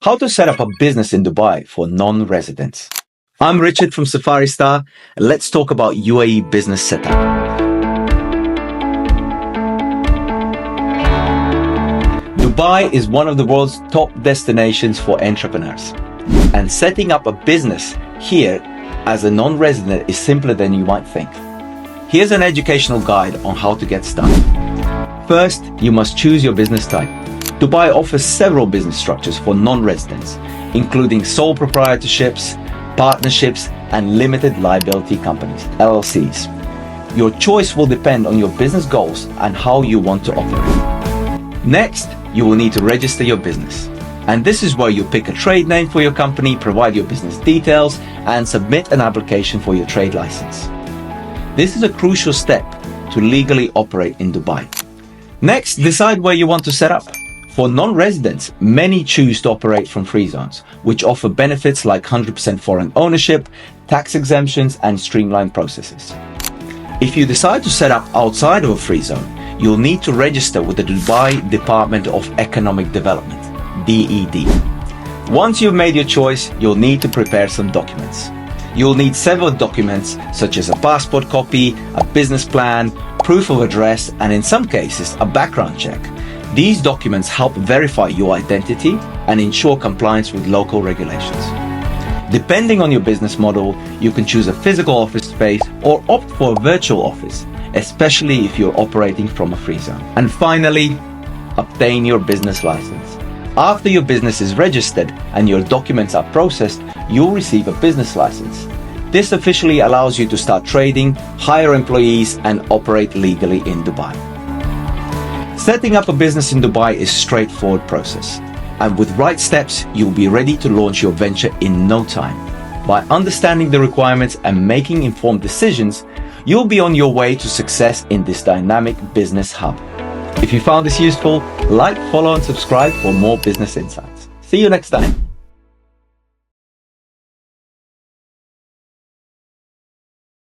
How to set up a business in Dubai for non-residents. I'm Richard from Safari Star, and let's talk about UAE business setup. Dubai is one of the world's top destinations for entrepreneurs, and setting up a business here as a non-resident is simpler than you might think. Here's an educational guide on how to get started. First, you must choose your business type. Dubai offers several business structures for non-residents, including sole proprietorships, partnerships, and limited liability companies, LLCs. Your choice will depend on your business goals and how you want to operate. Next, you will need to register your business. And this is where you pick a trade name for your company, provide your business details, and submit an application for your trade license. This is a crucial step to legally operate in Dubai. Next, decide where you want to set up. For non-residents, many choose to operate from free zones, which offer benefits like 100% foreign ownership, tax exemptions, and streamlined processes. If you decide to set up outside of a free zone, you'll need to register with the Dubai Department of Economic Development, DED. Once you've made your choice, you'll need to prepare some documents. You'll need several documents such as a passport copy, a business plan, proof of address, and in some cases, a background check. These documents help verify your identity and ensure compliance with local regulations. Depending on your business model, you can choose a physical office space or opt for a virtual office, especially if you're operating from a free zone. And finally, obtain your business license. After your business is registered and your documents are processed, you'll receive a business license. This officially allows you to start trading, hire employees, and operate legally in Dubai. Setting up a business in Dubai is a straightforward process, and with right steps, you'll be ready to launch your venture in no time. By understanding the requirements and making informed decisions, you'll be on your way to success in this dynamic business hub. If you found this useful, like, follow, and subscribe for more business insights. See you next time.